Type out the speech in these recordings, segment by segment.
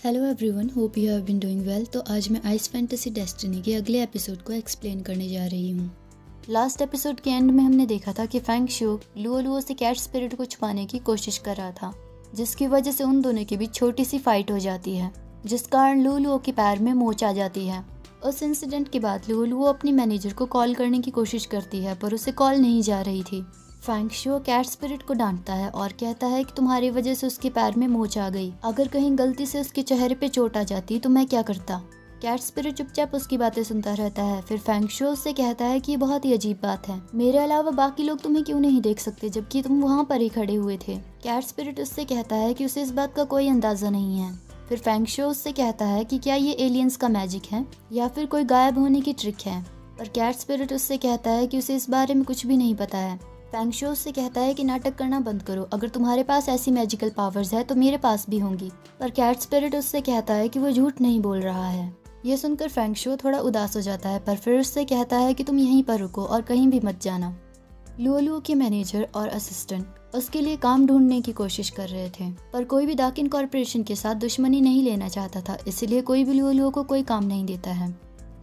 Hello everyone, hope you have been doing well. तो आज मैं आइस फैंटेसी डेस्टिनी के अगले एपिसोड को एक्सप्लेन करने जा रही हूँ। लास्ट एपिसोड के एंड में हमने देखा था कि फैंग शू लुओ से कैट स्पिरिट को छुपाने की कोशिश कर रहा था, जिसकी वजह से उन दोनों के बीच छोटी सी फाइट हो जाती है, जिस कारण लुओ के पैर में मोच आ जाती है। उस इंसिडेंट के बाद लुओ अपनी मैनेजर को कॉल करने की कोशिश करती है, पर उसे कॉल नहीं जा रही थी। फैंग शू कैट स्पिरिट को डांटता है और कहता है कि तुम्हारी वजह से उसके पैर में मोच आ गई। अगर कहीं गलती से उसके चेहरे पे चोट आ जाती तो मैं क्या करता। कैट स्पिरिट चुपचाप उसकी बातें सुनता रहता है। फिर फैंग शू उससे कहता है कि ये बहुत ही अजीब बात है, मेरे अलावा बाकी लोग तुम्हें क्यों नहीं देख सकते जबकि तुम वहाँ पर ही खड़े हुए थे। कैट स्पिरिट उससे कहता है कि उसे इस बात का कोई अंदाजा नहीं है। फिर फैंग शू उससे कहता है कि क्या ये एलियंस का मैजिक है या फिर कोई गायब होने की ट्रिक है, पर कैट स्पिरिट उससे कहता है कि उसे इस बारे में कुछ भी नहीं पता है। फैंग शू उससे कहता है कि नाटक करना बंद करो, अगर तुम्हारे पास ऐसी मैजिकल पावर्स है तो मेरे पास भी होंगी। पर कैट स्पिरिट उससे कहता है कि वो झूठ नहीं बोल रहा है। ये सुनकर फैंग शू थोड़ा उदास हो जाता है, पर फिर उससे कहता है कि तुम यहीं पर रुको और कहीं भी मत जाना। लुओ के मैनेजर और असिस्टेंट उसके लिए काम ढूंढने की कोशिश कर रहे थे, पर कोई भी दाकिन कॉर्पोरेशन के साथ दुश्मनी नहीं लेना चाहता था, इसलिए कोई भी लुओ को कोई काम नहीं देता है।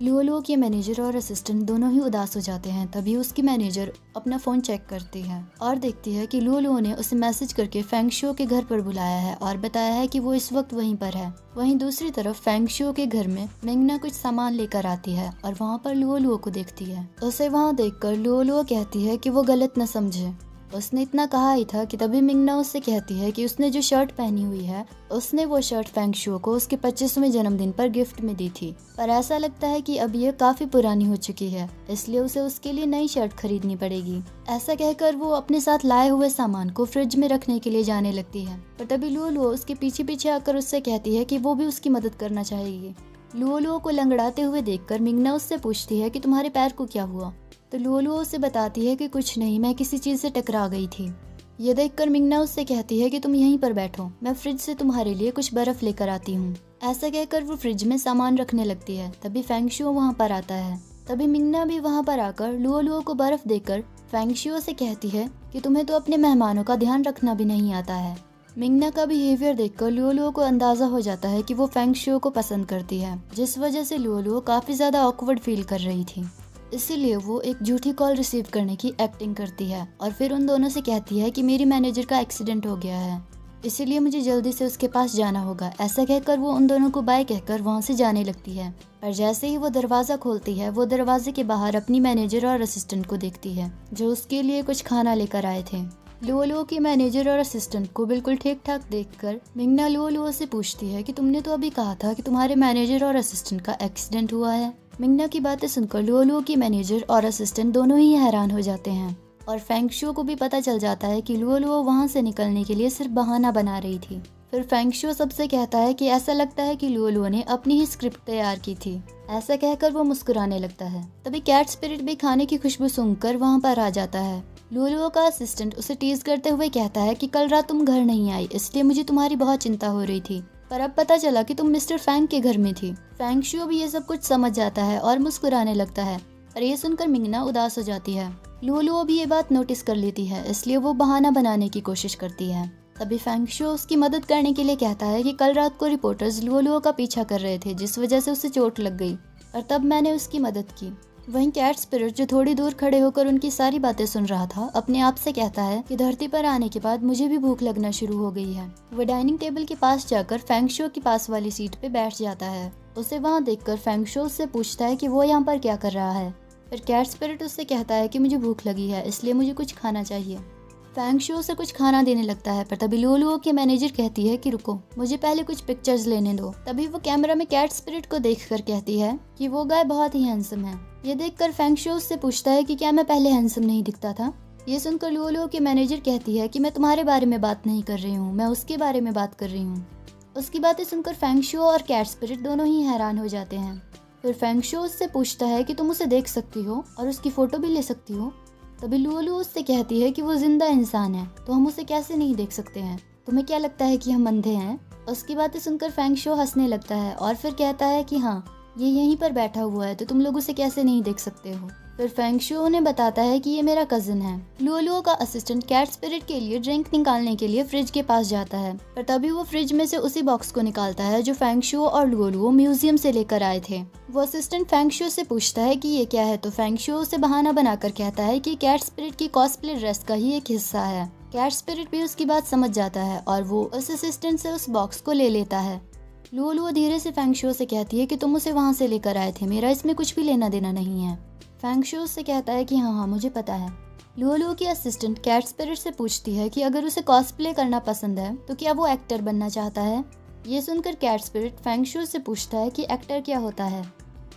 लुओ के मैनेजर और असिस्टेंट दोनों ही उदास हो जाते हैं। तभी उसकी मैनेजर अपना फोन चेक करती है और देखती है कि लुओ ने उसे मैसेज करके फैंग शू के घर पर बुलाया है और बताया है कि वो इस वक्त वहीं पर है। वहीं दूसरी तरफ फैंग शू के घर में मिंगना कुछ सामान लेकर आती है और वहाँ पर लुओ को देखती है। उसे वहाँ देखकर लुओ कहती है कि वो गलत न समझे, उसने इतना कहा ही था कि तभी मिंगना उससे कहती है कि उसने जो शर्ट पहनी हुई है उसने वो शर्ट फैंग शू को उसके 25वें जन्मदिन पर गिफ्ट में दी थी, पर ऐसा लगता है कि अब ये काफी पुरानी हो चुकी है, इसलिए उसे उसके लिए नई शर्ट खरीदनी पड़ेगी। ऐसा कहकर वो अपने साथ लाए हुए सामान को फ्रिज में रखने के लिए जाने लगती है, पर तभी लुओ उसके पीछे पीछे आकर उससे कहती है कि वो भी उसकी मदद करना चाहेगी। लुओ को लंगड़ाते हुए देखकर मिंगना उससे पूछती है कि तुम्हारे पैर को क्या हुआ, तो लुओ उसे बताती है कि कुछ नहीं, मैं किसी चीज से टकरा गई थी। ये देखकर मिंगना उससे कहती है कि तुम यहीं पर बैठो, मैं फ्रिज से तुम्हारे लिए कुछ बर्फ लेकर आती हूँ। ऐसा कहकर वो फ्रिज में सामान रखने लगती है। तभी फैंग शू वहाँ पर आता है। तभी मिंगना भी वहाँ पर आकर लुओ को बर्फ देकर फैंग शू से कहती है कि तुम्हें तो अपने मेहमानों का ध्यान रखना भी नहीं आता है। मिंगना का बिहेवियर देखकर लुओ को अंदाजा हो जाता है कि वो फैंग शू को पसंद करती है, जिस वजह से लुओ काफी ज्यादा ऑकवर्ड फील कर रही थी। इसीलिए वो एक झूठी कॉल रिसीव करने की एक्टिंग करती है और फिर उन दोनों से कहती है कि मेरी मैनेजर का एक्सीडेंट हो गया है, इसीलिए मुझे जल्दी से उसके पास जाना होगा। ऐसा कहकर वो उन दोनों को बाय कहकर वहाँ से जाने लगती है, पर जैसे ही वो दरवाजा खोलती है वो दरवाजे के बाहर अपनी मैनेजर और असिस्टेंट को देखती है, जो उसके लिए कुछ खाना लेकर आए थे। लुओ के मैनेजर और असिस्टेंट को बिल्कुल ठीक ठाक देखकर मिंगना लुओ से पूछती है कि तुमने तो अभी कहा था कि तुम्हारे मैनेजर और असिस्टेंट का एक्सीडेंट हुआ है। मिंगना की बातें सुनकर लुओ की मैनेजर और असिस्टेंट दोनों ही हैरान हो जाते हैं और फैंग शू को भी पता चल जाता है कि लुओ वहाँ से निकलने के लिए सिर्फ बहाना बना रही थी। फिर फैंग शू सबसे कहता है कि ऐसा लगता है कि लुओ ने अपनी ही स्क्रिप्ट तैयार की थी। ऐसा कहकर वो मुस्कुराने लगता है। तभी कैट स्पिरिट भी खाने की खुशबू सूंघकर वहाँ पर आ जाता है। लुओ का असिस्टेंट उसे टीज करते हुए कहता है कि कल रात तुम घर नहीं आई, इसलिए मुझे तुम्हारी बहुत चिंता हो रही थी, पर अब पता चला कि तुम मिस्टर फैंग के घर में थी। फैंग शू भी ये सब कुछ समझ जाता है और मुस्कुराने लगता है, पर ये सुनकर मिंगना उदास हो जाती है। लुओ भी ये बात नोटिस कर लेती है, इसलिए वो बहाना बनाने की कोशिश करती है। तभी फैंग शू उसकी मदद करने के लिए कहता है कि कल रात को रिपोर्टर्स लुओ का पीछा कर रहे थे, जिस वजह से उसे चोट लग गई और तब मैंने उसकी मदद की। वहीं कैट स्पिरिट जो थोड़ी दूर खड़े होकर उनकी सारी बातें सुन रहा था, अपने आप से कहता है कि धरती पर आने के बाद मुझे भी भूख लगना शुरू हो गई है। वो डाइनिंग टेबल के पास जाकर फैंग शू के पास वाली सीट पे बैठ जाता है। उसे वहाँ देखकर फैंग शू उससे पूछता है कि वो यहाँ पर क्या कर रहा है। फिर कैट स्पिरिट उससे कहता है कि मुझे भूख लगी है, इसलिए मुझे कुछ खाना चाहिए। फैंग शू से कुछ खाना देने लगता है, पर तभी लुओ के मैनेजर कहती है कि रुको, मुझे पहले कुछ पिक्चर्स लेने दो। तभी वो कैमरा में कैट स्पिरिट को देखकर कहती है कि वो गाय बहुत ही हैंडसम है। ये देखकर फैंग शू से पूछता है कि क्या मैं पहले हैंडसम नहीं दिखता था। ये सुनकर लुओ के मैनेजर कहती है कि मैं तुम्हारे बारे में बात नहीं कर रही हूँ, मैं उसके बारे में बात कर रही हूँ। उसकी बातें सुनकर फैंग शू और कैट स्पिरिट दोनों ही हैरान हो जाते हैं। फिर फैंग शू उससे पूछता है कि तुम उसे देख सकती हो और उसकी फोटो भी ले सकती हो। तभी लुओ उससे कहती है कि वो जिंदा इंसान है, तो हम उसे कैसे नहीं देख सकते हैं, तुम्हें क्या लगता है कि हम अंधे हैं। उसकी बातें सुनकर फैंग शू हंसने लगता है और फिर कहता है कि हाँ, ये यहीं पर बैठा हुआ है, तो तुम लोग उसे कैसे नहीं देख सकते हो। फिर फेंगशू उन्हें बताता है कि ये मेरा कजिन है। लुओलुओ का असिस्टेंट कैट स्पिरिट के लिए ड्रिंक निकालने के लिए फ्रिज के पास जाता है, पर तभी वो फ्रिज में से उसी बॉक्स को निकालता है जो फेंगशू और लुओलुओ म्यूजियम से लेकर आए थे। वो असिस्टेंट फेंगशू से पूछता है कि ये क्या है, तो फेंगशू उसे बहाना बनाकर कहता है कि कैट स्पिरिट की कॉस्प्ले ड्रेस का ही एक हिस्सा है। कैट स्पिरिट भी उसकी बात समझ जाता है और वो उस असिस्टेंट से उस बॉक्स को ले लेता है। लुओलुओ धीरे से फेंगशू से कहती है कि तुम उसे वहाँ से लेकर आए थे, मेरा इसमें कुछ भी लेना देना नहीं है। फेंगशू से कहता है कि हाँ मुझे पता है। लुओलुओ की असिस्टेंट कैट स्पिरिट से पूछती है कि अगर उसे कॉस्प्ले करना पसंद है तो क्या वो एक्टर बनना चाहता है। ये सुनकर कैट स्पिरिट फेंगशू से पूछता है कि एक्टर क्या होता है।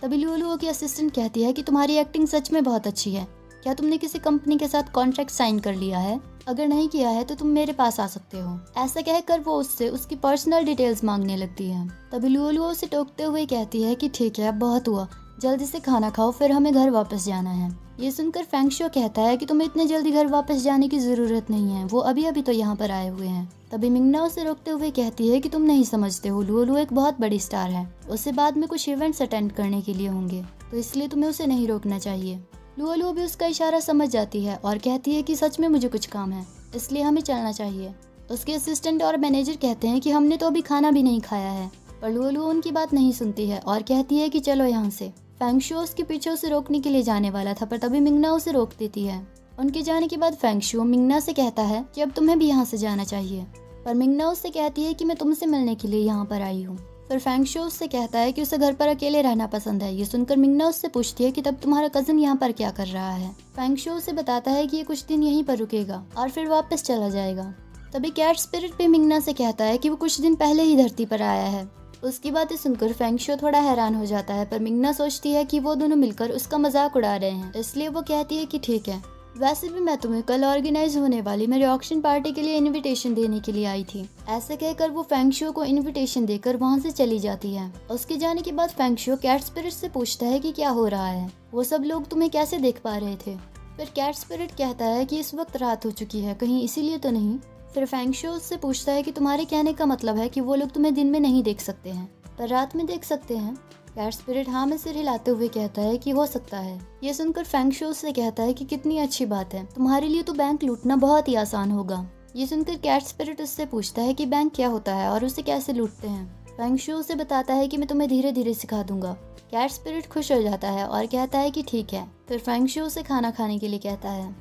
तभी लुओलुओ की असिस्टेंट कहती है कि तुम्हारी एक्टिंग सच में बहुत अच्छी है, क्या तुमने किसी कंपनी के साथ कॉन्ट्रैक्ट साइन कर लिया है? अगर नहीं किया है तो तुम मेरे पास आ सकते हो। ऐसा कहकर वो उससे उसकी पर्सनल डिटेल्स मांगने लगती है। तभी लुओलुओ उसे टोकते हुए कहती है कि ठीक है, अब बहुत हुआ, जल्दी से खाना खाओ, फिर हमें घर वापस जाना है। ये सुनकर फेंगशू कहता है कि तुम्हें इतने जल्दी घर वापस जाने की जरूरत नहीं है, वो अभी अभी तो यहाँ पर आए हुए हैं। तभी मिंगना उसे रोकते हुए कहती है कि तुम नहीं समझते हो, लुओलुओ एक बहुत बड़ी स्टार है, उसे बाद में कुछ इवेंट्स अटेंड करने के लिए होंगे, तो इसलिए तुम्हें उसे नहीं रोकना चाहिए। लुओलुओ भी उसका इशारा समझ जाती है और कहती है कि सच में मुझे कुछ काम है, इसलिए हमें चलना चाहिए। उसके असिस्टेंट और मैनेजर कहते हैं कि हमने तो अभी खाना भी नहीं खाया है, पर लुओलुओ उनकी बात नहीं सुनती है और कहती है कि चलो यहाँ से। फेंगशू उसके पीछे उसे रोकने के लिए जाने वाला था, पर तभी मिंगना उसे रोक देती है। उनके जाने के बाद फेंगशू मिंगना से कहता है कि अब तुम्हें भी यहाँ से जाना चाहिए, पर मिंगना उससे कहती है कि मैं तुमसे मिलने के लिए यहाँ पर आई हूँ। फिर फेंगशू उससे कहता है कि उसे घर पर अकेले रहना पसंद है। ये सुनकर मिंगना उससे पूछती है कि तब तुम्हारा कजिन यहाँ पर क्या कर रहा है। फेंगशू उसे बताता है कि ये कुछ दिन यहीं पर रुकेगा और फिर वापस चला जाएगा। तभी कैट स्पिरिट भी मिंगना से कहता है कि वो कुछ दिन पहले ही धरती पर आया है। उसकी बातें सुनकर फेंगशू थोड़ा हैरान हो जाता है, पर मिंगना सोचती है कि वो दोनों मिलकर उसका मजाक उड़ा रहे हैं, इसलिए वो कहती है कि ठीक है, वैसे भी मैं तुम्हें कल ऑर्गेनाइज होने वाली मेरे ऑक्शन पार्टी के लिए इनविटेशन देने के लिए आई थी। ऐसा कहकर वो फेंगशू को इनविटेशन देकर वहाँ से चली जाती है। उसके जाने के बाद फेंगशू कैट स्पिरिट से पूछता है कि क्या हो रहा है, वो सब लोग तुम्हें कैसे देख पा रहे थे। फिर कैट स्पिरिट कहता है कि इस वक्त रात हो चुकी है, कहीं इसीलिए तो नहीं। फिर फेंगशू उससे पूछता है कि तुम्हारे कहने का मतलब है कि वो लोग तुम्हें दिन में नहीं देख सकते हैं, पर रात में देख सकते हैं। कैट स्पिरिट हाँ में सिर हिलाते हुए कहता है कि हो सकता है। ये सुनकर फेंगशू उससे कहता है कि कितनी अच्छी बात है, तुम्हारे लिए तो बैंक लूटना बहुत ही आसान होगा। ये सुनकर कैट स्पिरिट उससे पूछता है कि बैंक क्या होता है और उसे कैसे लूटते हैं। फेंगशू उसे बताता है कि मैं तुम्हें धीरे धीरे सिखा दूंगा। कैट स्पिरिट खुश हो जाता है और कहता है कि ठीक है। फिर फेंगशू उसे खाना खाने के लिए कहता है।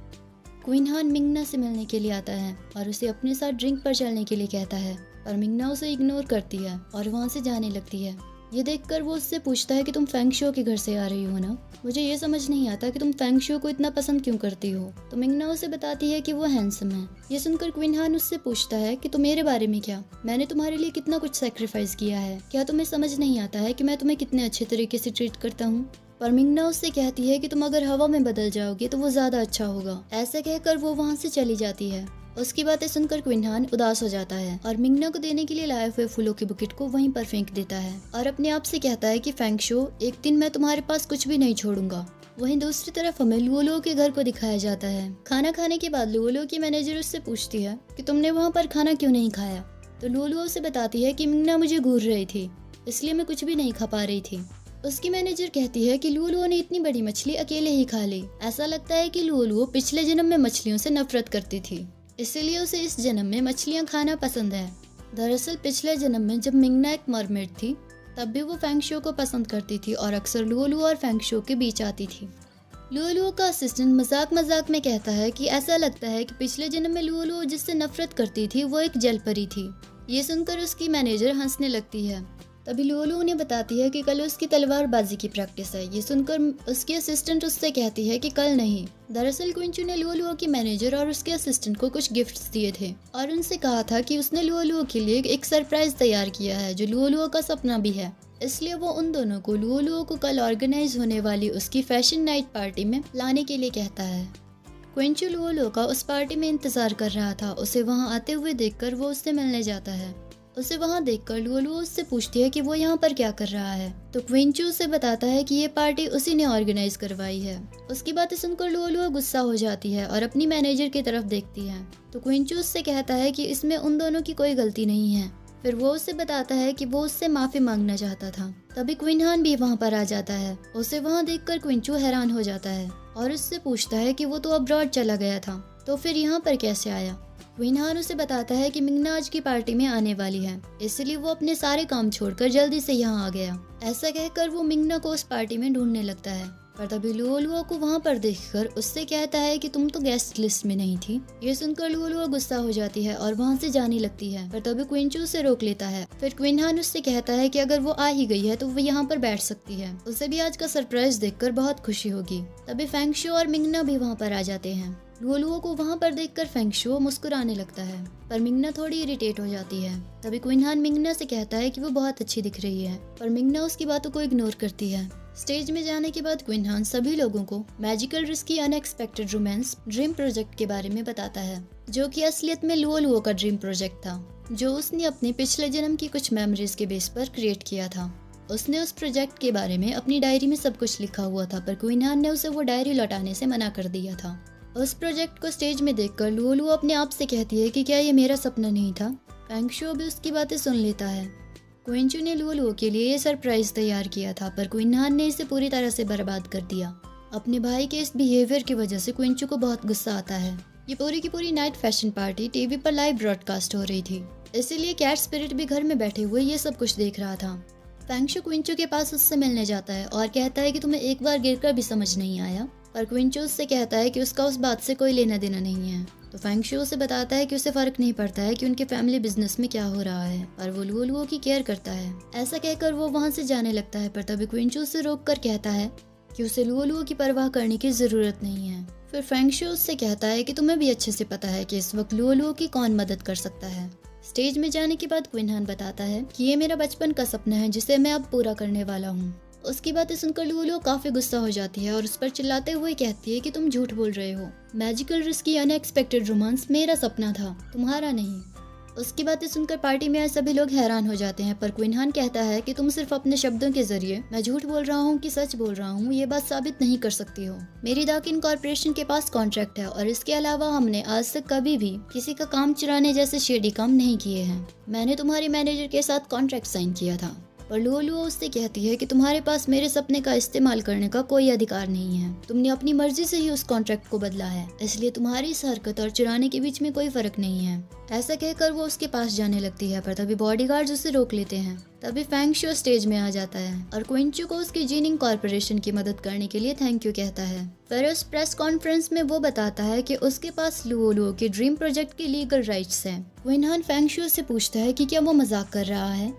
क्वीन हान मिंगना से मिलने के लिए आता है और उसे अपने साथ ड्रिंक पर चलने के लिए कहता है, पर मिंगना उसे इग्नोर करती है और वहाँ से जाने लगती है। ये देखकर वो उससे पूछता है कि तुम फेंगशू के घर से आ रही हो ना, मुझे ये समझ नहीं आता कि तुम फेंगशू को इतना पसंद क्यों करती हो। तो मिंगना उसे बताती है कि वो हैंडसम है। ये सुनकर क्वीन हान उससे पूछता है कि तुम मेरे बारे में क्या, मैंने तुम्हारे लिए कितना कुछ सैक्रिफाइस किया है, क्या तुम्हें समझ नहीं आता है कि मैं तुम्हें कितने अच्छे तरीके से ट्रीट करता हूँ। पर मिंगना उससे कहती है कि तुम अगर हवा में बदल जाओगे तो वो ज्यादा अच्छा होगा। ऐसा कहकर वो वहाँ से चली जाती है। उसकी बातें सुनकर क्वीन हान उदास हो जाता है और मिंगना को देने के लिए लाए हुए फूलों के बुकेट को वहीं पर फेंक देता है और अपने आप से कहता है कि फेंगशू, एक दिन मैं तुम्हारे पास कुछ भी नहीं छोड़ूंगा। वहीं दूसरी तरफ हमें लुओलुओ के घर को दिखाया जाता है। खाना खाने के बाद लुओलुओ की मैनेजर उससे पूछती है कि तुमने वहाँ पर खाना क्यों नहीं खाया। तो लुओलुओ उसे बताती है कि मिंगना मुझे घूर रही थी, इसलिए मैं कुछ भी नहीं खा पा रही थी। उसकी मैनेजर कहती है कि लुओलुओ ने इतनी बड़ी मछली अकेले ही खा ली। ऐसा लगता है कि लुओलुओ पिछले जन्म में मछलियों से नफरत करती थी, इसीलिए उसे इस जन्म में मछलियां खाना पसंद है। दरअसल पिछले जन्म में जब मिंगना एक मरमेड थी, तब भी वो फेंगशू को पसंद करती थी और अक्सर लुओलुओ और फेंगशू के बीच आती थी। लुओलुओ का असिस्टेंट मजाक मजाक में कहता है कि ऐसा लगता है कि पिछले जन्म में लुओलुओ जिससे नफरत करती थी वो एक जलपरी थी। ये सुनकर उसकी मैनेजर हंसने लगती है। तभी लुओलुओ उन्हें बताती है कि कल उसकी तलवारबाजी की प्रैक्टिस है। ये सुनकर उसकी असिस्टेंट उससे कहती है कि कल नहीं। दरअसल क्विंचू ने लुओलुओ की मैनेजर और उसके असिस्टेंट को कुछ गिफ्ट्स दिए थे और उनसे कहा था कि उसने लुओलुओ के लिए एक सरप्राइज तैयार किया है जो लुओलुओ का सपना भी है। इसलिए वो उन दोनों को लुओलुओ को कल ऑर्गेनाइज होने वाली उसकी फैशन नाइट पार्टी में लाने के लिए कहता है। क्विंचू लुओलुओ का उस पार्टी में इंतजार कर रहा था। उसे वहाँ आते हुए देखकर वो उससे मिलने जाता है। उसे वहाँ देखकर लुओलुओ उससे पूछती है कि वो यहाँ पर क्या कर रहा है। तो क्विंचू उसे बताता है कि ये पार्टी उसी ने ऑर्गेनाइज करवाई है। उसकी बातें सुनकर लुओलुओ गुस्सा हो जाती है और अपनी मैनेजर की तरफ देखती है। तो क्विंचू उससे कहता है कि इसमें उन दोनों की कोई गलती नहीं है। फिर वो उसे बताता है कि वो उससे माफी मांगना चाहता था। तभी क्वीन हान भी वहाँ पर आ जाता है। उसे वहाँ देखकर क्विंचू हैरान हो जाता है। और उससे पूछता है कि वो तो अब्रॉड चला गया था, तो फिर यहाँ पर कैसे आया। क्वीन हान उसे बताता है कि मिंगना आज की पार्टी में आने वाली है, इसलिए वो अपने सारे काम छोड़कर जल्दी से यहाँ आ गया। ऐसा कहकर वो मिंगना को उस पार्टी में ढूंढने लगता है, पर तभी लुओलुओ को वहाँ पर देखकर उससे कहता है कि तुम तो गेस्ट लिस्ट में नहीं थी। ये सुनकर लुओलुओ गुस्सा हो जाती है और वहाँ से जाने लगती है, पर तभी क्विंचू उसे रोक लेता है। फिर क्वीन हान उससे कहता है कि अगर वो आ ही गई है तो वो यहाँ पर बैठ सकती है, उसे भी आज का सरप्राइज देखकर बहुत खुशी होगी। तभी फेंगशू और मिंगना भी वहाँ पर आ जाते हैं। लुओलुओ को वहाँ पर देखकर फेंगशू मुस्कुराने लगता है, पर मिंगना थोड़ी इरिटेट हो जाती है। तभी क्वीन हान मिंगना से कहता है कि वो बहुत अच्छी दिख रही है, पर मिंगना उसकी बातों को इग्नोर करती है। स्टेज में जाने के बाद क्वीन हान सभी लोगों को magical risky unexpected romance dream project के बारे में बताता है, जो कि असलियत में लुओलुओ का ड्रीम प्रोजेक्ट था, जो उसने अपने पिछले जन्म की कुछ मेमोरीज के बेस पर क्रिएट किया था। उसने उस प्रोजेक्ट के बारे में अपनी डायरी में सब कुछ लिखा हुआ था, पर क्वीन हान ने उसे वो डायरी लौटाने से मना कर दिया था। उस प्रोजेक्ट को स्टेज में देखकर लुओलुओ अपने आप से कहती है कि क्या ये मेरा सपना नहीं था। फेंगशू भी उसकी बातें सुन लेता है। क्विंचू ने लुओलुओ के लिए ये सरप्राइज तैयार किया था, पर क्वीन हान ने इसे पूरी तरह से बर्बाद कर दिया। अपने भाई के इस बिहेवियर की वजह से क्विंचू को बहुत गुस्सा आता है। ये पूरी की पूरी नाइट फैशन पार्टी टीवी पर लाइव ब्रॉडकास्ट हो रही थी, इसीलिए कैट स्पिरिट भी घर में बैठे हुए ये सब कुछ देख रहा था। फेंगशू क्विंचू के पास उससे मिलने जाता है और कहता है कि तुम्हें एक बार गिरकर भी समझ नहीं आया, पर क्विंचू उससे कहता है कि उसका उस बात से कोई लेना देना नहीं है। तो फेंगशू उसे बताता है कि उसे फर्क नहीं पड़ता है कि उनके फैमिली बिजनेस में क्या हो रहा है, और वो लुओलुओ की केयर करता है। ऐसा कहकर वो वहाँ से जाने लगता है, पर तभी क्विंचू उसे रोक कर कहता है कि उसे लुओलुओ की परवाह करने की जरूरत नहीं है। फिर फेंगशू उससे कहता है कि तुम्हें भी अच्छे से पता है कि इस वक्त लुओलुओ की कौन मदद कर सकता है। स्टेज में जाने के बाद क्वीन हान बताता है कि ये मेरा बचपन का सपना है जिसे मैं अब पूरा करने वाला हूँ। उसकी बातें सुनकर लुओलुओ काफी गुस्सा हो जाती है और उस पर चिल्लाते हुए कहती है कि तुम झूठ बोल रहे हो। मैजिकल रिस्की अनएक्सपेक्टेड रोमांस मेरा सपना था, तुम्हारा नहीं। उसकी बातें सुनकर पार्टी में आए सभी लोग हैरान हो जाते हैं, पर क्वीन हान कहता है कि तुम सिर्फ अपने शब्दों के जरिए मैं झूठ बोल रहा हूँ कि सच बोल रहा हूँ ये बात साबित नहीं कर सकती हो। मेरी दाकिन कॉर्पोरेशन के पास कॉन्ट्रैक्ट है, और इसके अलावा हमने आज तक कभी भी किसी का काम चुराने जैसे शेडी काम नहीं किए हैं। मैंने तुम्हारे मैनेजर के साथ कॉन्ट्रैक्ट साइन किया था। और लुओलुओ उससे कहती है कि तुम्हारे पास मेरे सपने का इस्तेमाल करने का कोई अधिकार नहीं है। तुमने अपनी मर्जी से ही उस कॉन्ट्रैक्ट को बदला है, इसलिए तुम्हारी इस हरकत और चुराने के बीच में कोई फर्क नहीं है। ऐसा कहकर वो उसके पास जाने लगती है, पर तभी बॉडीगार्ड्स उसे रोक लेते हैं। तभी फेंगशू स्टेज में आ जाता है और क्विंचू को उसकी जीनिंग कॉर्पोरेशन की मदद करने के लिए थैंक यू कहता है। फिर उस प्रेस कॉन्फ्रेंस में वो बताता है कि उसके पास लुओलुओ के ड्रीम प्रोजेक्ट के लीगल राइट्स हैं। क्वीन हान फेंगशू से पूछता है कि क्या वो मजाक कर रहा है।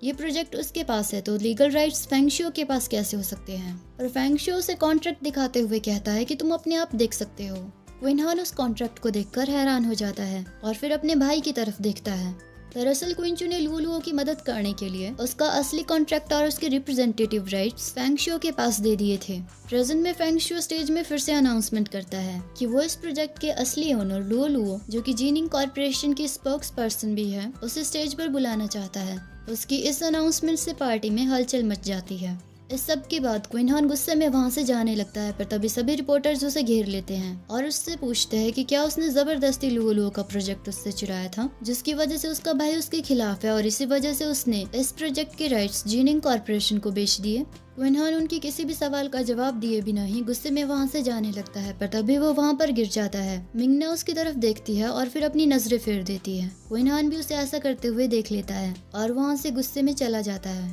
ये प्रोजेक्ट उसके पास है तो लीगल राइट्स फेंगशू के पास कैसे हो सकते हैं। और फेंगशू उसे कॉन्ट्रैक्ट दिखाते हुए कहता है कि तुम अपने आप देख सकते हो। क्वीन हान उस कॉन्ट्रैक्ट को देखकर हैरान हो जाता है और फिर अपने भाई की तरफ देखता है। दरअसल क्विंचू ने लुओलुओ की मदद करने के लिए उसका असली कॉन्ट्रैक्ट और उसके रिप्रेजेंटेटिव राइट्स फेंगशू के पास दे दिए थे। प्रेजेंट में फेंगशू स्टेज में फिर से अनाउंसमेंट करता है कि वो इस प्रोजेक्ट के असली ओनर लुओलुओ, जो कि जीनिंग कॉर्पोरेशन की स्पोक्स पर्सन भी है, उसे स्टेज पर बुलाना चाहता है। उसकी इस अनाउंसमेंट से पार्टी में हलचल मच जाती है। इस सब के बाद क्वीन हान गुस्से में वहाँ से जाने लगता है, पर तभी सभी रिपोर्टर्स उसे घेर लेते हैं और उससे पूछते हैं कि क्या उसने जबरदस्ती लुओलुओ का प्रोजेक्ट उससे चुराया था, जिसकी वजह से उसका भाई उसके खिलाफ है और इसी वजह से उसने इस प्रोजेक्ट के राइट्स जीनिंग कॉर्पोरेशन को बेच दिए। क्वीन हान उनकी किसी भी सवाल का जवाब दिए बिना ही गुस्से में वहाँ से जाने लगता है, पर तभी वो वहाँ पर गिर जाता है। मिंगना उसकी तरफ देखती है और फिर अपनी नजरें फेर देती है। क्वीन हान भी उसे ऐसा करते हुए देख लेता है और वहाँ से गुस्से में चला जाता है।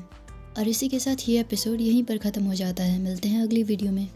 और इसी के साथ ये एपिसोड यहीं पर ख़त्म हो जाता है। मिलते हैं अगली वीडियो में।